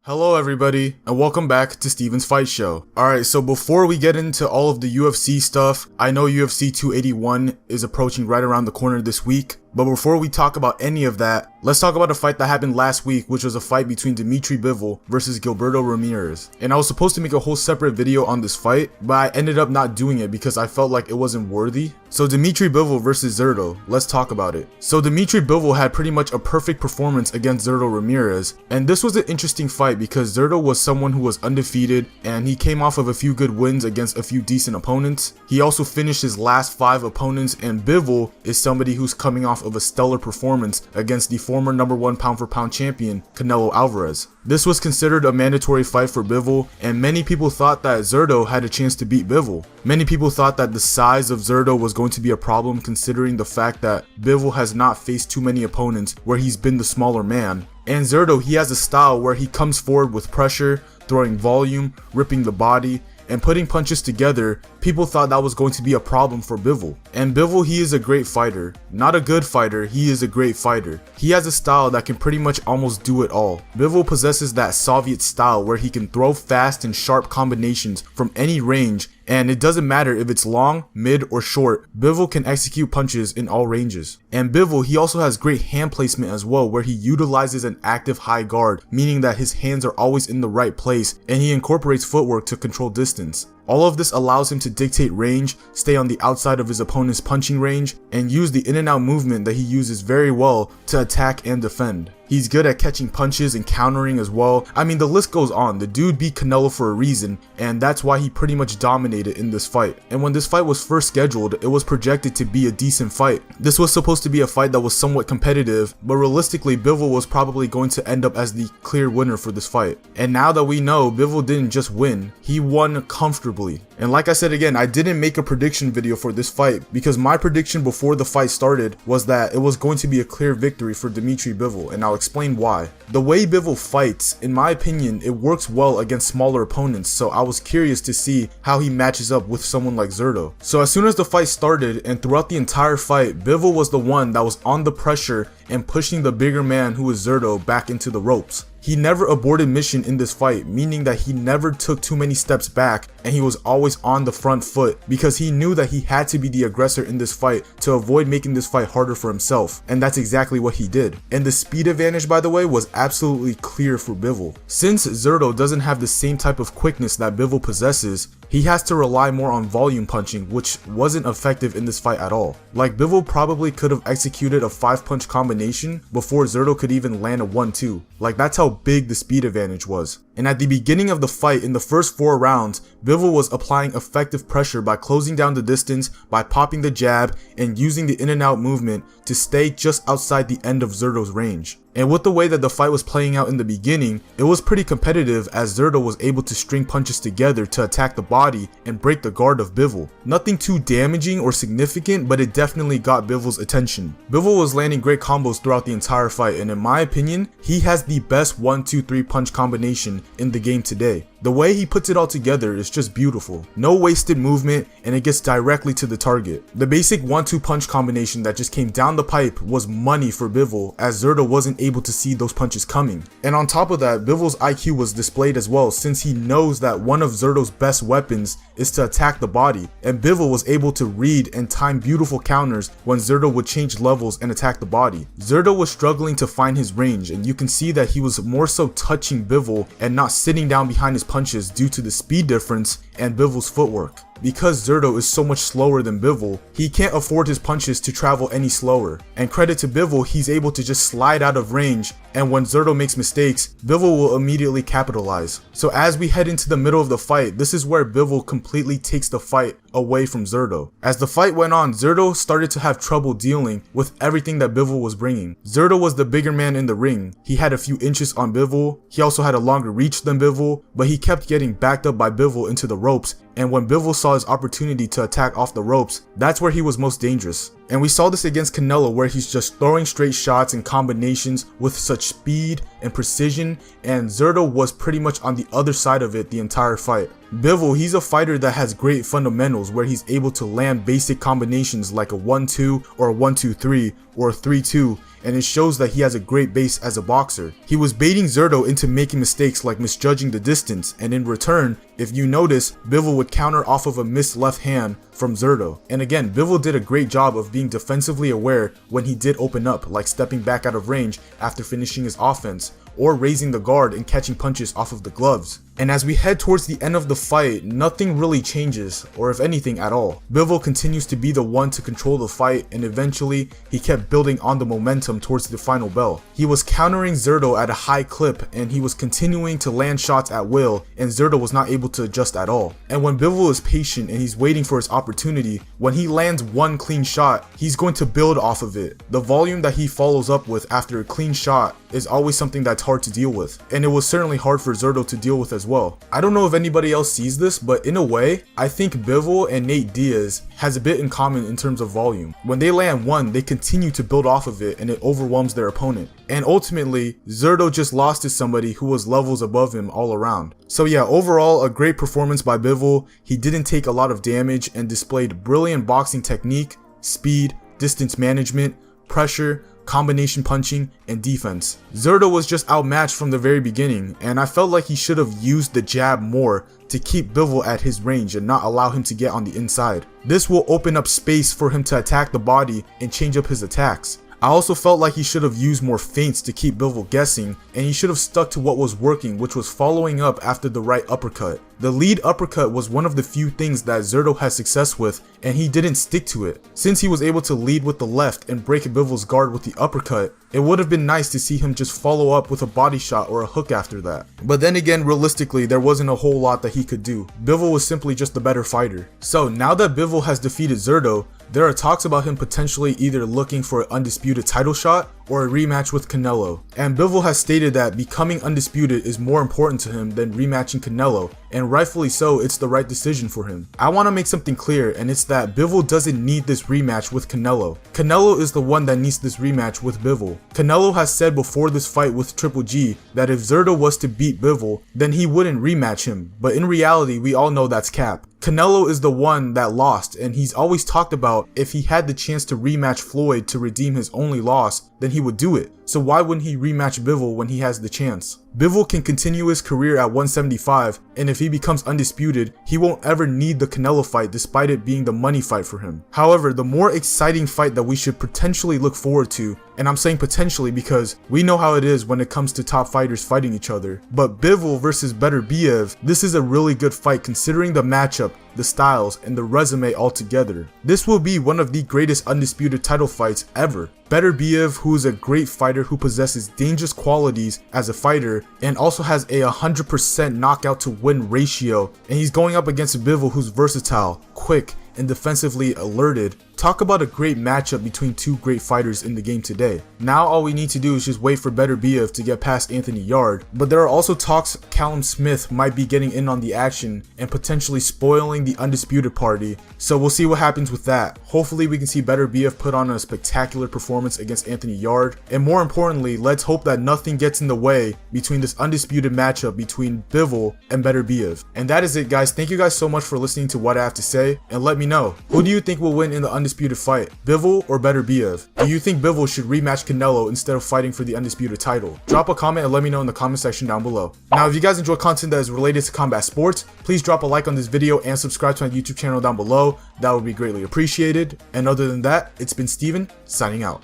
Hello everybody, and welcome back to Steven's Fight Show. Alright, so before we get into all of the UFC stuff, I know UFC 281 is approaching right around the corner this week, but before we talk about any of that, let's talk about a fight that happened last week, which was a fight between Dmitry Bivol versus Gilberto Ramirez. And I was supposed to make a whole separate video on this fight, but I ended up not doing it because I felt like it wasn't worthy. So Dmitry Bivol versus Zurdo, let's talk about it. So Dmitry Bivol had pretty much a perfect performance against Zurdo Ramirez, and this was an interesting fight because Zurdo was someone who was undefeated, and he came off of a few good wins against a few decent opponents. He also finished his last 5 opponents, and Bivol is somebody who's coming off of a stellar performance against the former #1 pound-for-pound champion Canelo Alvarez. This was considered a mandatory fight for Bivol, and many people thought that Zurdo had a chance to beat Bivol. Many people thought that the size of Zurdo was going to be a problem considering the fact that Bivol has not faced too many opponents where he's been the smaller man. And Zurdo, he has a style where he comes forward with pressure, throwing volume, ripping the body, and putting punches together. People thought that was going to be a problem for Bivol. And Bivol, he is a great fighter. Not a good fighter, he is a great fighter. He has a style that can pretty much almost do it all. Bivol possesses that Soviet style where he can throw fast and sharp combinations from any range, and it doesn't matter if it's long, mid, or short, Bivol can execute punches in all ranges. And Bivol, he also has great hand placement as well, where he utilizes an active high guard, meaning that his hands are always in the right place, and he incorporates footwork to control distance. All of this allows him to dictate range, stay on the outside of his opponent's punching range, and use the in and out movement that he uses very well to attack and defend. He's good at catching punches and countering as well. I mean, the list goes on. The dude beat Canelo for a reason, and that's why he pretty much dominated in this fight. And when this fight was first scheduled, it was projected to be a decent fight. This was supposed to be a fight that was somewhat competitive, but realistically, Bivol was probably going to end up as the clear winner for this fight. And now that we know, Bivol didn't just win, he won comfortably. And like I said again, I didn't make a prediction video for this fight because my prediction before the fight started was that it was going to be a clear victory for Dmitry Bivol, and I'll explain why. The way Bivol fights, in my opinion, it works well against smaller opponents, so I was curious to see how he matches up with someone like Zurdo. So as soon as the fight started and throughout the entire fight, Bivol was the one that was on the pressure and pushing the bigger man, who is Zurdo, back into the ropes. He never aborted mission in this fight, meaning that he never took too many steps back, and he was always on the front foot because he knew that he had to be the aggressor in this fight to avoid making this fight harder for himself, and that's exactly what he did. And the speed advantage, by the way, was absolutely clear for Bivol. Since Zurdo doesn't have the same type of quickness that Bivol possesses, he has to rely more on volume punching, which wasn't effective in this fight at all. Like, Bivol probably could have executed a 5-punch combination before Zurdo could even land a 1-2. Like, that's how big the speed advantage was. And at the beginning of the fight, in the first 4 rounds, Bivol was applying effective pressure by closing down the distance, by popping the jab, and using the in and out movement to stay just outside the end of Zurdo's range. And with the way that the fight was playing out in the beginning, it was pretty competitive as Zurdo was able to string punches together to attack the body and break the guard of Bivol. Nothing too damaging or significant, but it definitely got Bivol's attention. Bivol was landing great combos throughout the entire fight, and in my opinion, he has the best 1-2-3 punch combination in the game today. The way he puts it all together is just beautiful. No wasted movement, and it gets directly to the target. The basic 1-2 punch combination that just came down the pipe was money for Bivol, as Zurdo wasn't able to see those punches coming. And on top of that, Bivol's IQ was displayed as well, since he knows that one of Zurdo's best weapons is to attack the body, and Bivol was able to read and time beautiful counters when Zurdo would change levels and attack the body. Zurdo was struggling to find his range, and you can see that he was more so touching Bivol and not sitting down behind his punches due to the speed difference and Bivol's footwork. Because Zurdo is so much slower than Bivol, he can't afford his punches to travel any slower. And credit to Bivol, he's able to just slide out of range, and when Zurdo makes mistakes, Bivol will immediately capitalize. So as we head into the middle of the fight, this is where Bivol completely takes the fight away from Zurdo. As the fight went on, Zurdo started to have trouble dealing with everything that Bivol was bringing. Zurdo was the bigger man in the ring. He had a few inches on Bivol. He also had a longer reach than Bivol, but he kept getting backed up by Bivol into the ropes, and when Bivol saw his opportunity to attack off the ropes, that's where he was most dangerous. And we saw this against Canelo, where he's just throwing straight shots and combinations with such speed, and precision, and Zurdo was pretty much on the other side of it the entire fight. Bivol, he's a fighter that has great fundamentals where he's able to land basic combinations like a 1-2 or a 1-2-3 or a 3-2, and it shows that he has a great base as a boxer. He was baiting Zurdo into making mistakes like misjudging the distance, and in return, if you notice, Bivol would counter off of a missed left hand from Zurdo. And again, Bivol did a great job of being defensively aware when he did open up, like stepping back out of range after finishing his offense, or raising the guard and catching punches off of the gloves. And as we head towards the end of the fight, nothing really changes, or if anything at all. Bivol continues to be the one to control the fight, and eventually he kept building on the momentum towards the final bell. He was countering Zurdo at a high clip, and he was continuing to land shots at will, and Zurdo was not able to adjust at all. And when Bivol is patient and he's waiting for his opportunity, when he lands one clean shot, he's going to build off of it. The volume that he follows up with after a clean shot is always something that's hard to deal with, and it was certainly hard for Zurdo to deal with as well. I don't know if anybody else sees this, but in a way, I think Bivol and Nate Diaz has a bit in common in terms of volume. When they land one, they continue to build off of it, and it overwhelms their opponent. And ultimately, Zurdo just lost to somebody who was levels above him all around. So yeah, overall, a great performance by Bivol. He didn't take a lot of damage and displayed brilliant boxing technique, speed, distance management, pressure, combination punching, and defense. Zurdo was just outmatched from the very beginning, and I felt like he should have used the jab more to keep Bivol at his range and not allow him to get on the inside. This will open up space for him to attack the body and change up his attacks. I also felt like he should have used more feints to keep Bivol guessing, and he should have stuck to what was working, which was following up after the right uppercut. The lead uppercut was one of the few things that Zurdo had success with, and he didn't stick to it. Since he was able to lead with the left and break Bivol's guard with the uppercut, it would have been nice to see him just follow up with a body shot or a hook after that. But then again, realistically, there wasn't a whole lot that he could do. Bivol was simply just the better fighter. So now that Bivol has defeated Zurdo, there are talks about him potentially either looking for an undisputed title shot or a rematch with Canelo. And Bivol has stated that becoming undisputed is more important to him than rematching Canelo, and rightfully so, it's the right decision for him. I want to make something clear, and it's that Bivol doesn't need this rematch with Canelo. Canelo is the one that needs this rematch with Bivol. Canelo has said before this fight with Triple G that if Zurdo was to beat Bivol, then he wouldn't rematch him, but in reality, we all know that's cap. Canelo is the one that lost, and he's always talked about if he had the chance to rematch Floyd to redeem his only loss, then he would do it. So why wouldn't he rematch Bivol when he has the chance? Bivol can continue his career at 175, and if he becomes undisputed, he won't ever need the Canelo fight despite it being the money fight for him. However, the more exciting fight that we should potentially look forward to, and I'm saying potentially because we know how it is when it comes to top fighters fighting each other, but Bivol versus Beterbiev, this is a really good fight considering the matchup, the styles, and the resume altogether. This will be one of the greatest undisputed title fights ever. Beterbiev, who is a great fighter who possesses dangerous qualities as a fighter and also has a 100% knockout to win ratio, and he's going up against Bivol who's versatile, quick, and defensively alerted. Talk about a great matchup between two great fighters in the game today. Now all we need to do is just wait for Beterbiev to get past Anthony Yarde, but there are also talks Callum Smith might be getting in on the action and potentially spoiling the undisputed party, so we'll see what happens with that. Hopefully we can see Beterbiev put on a spectacular performance against Anthony Yarde, and more importantly, let's hope that nothing gets in the way between this undisputed matchup between Bivol and Beterbiev. And that is it, guys. Thank you guys so much for listening to what I have to say, and let me know, who do you think will win in the undisputed fight, Bivol or Beterbiev? Do you think Bivol should rematch Canelo instead of fighting for the undisputed title? Drop a comment and let me know in the comment section down below. Now, if you guys enjoy content that is related to combat sports, please drop a like on this video and subscribe to my YouTube channel down below. That would be greatly appreciated. And other than that, it's been Steven, signing out.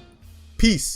Peace.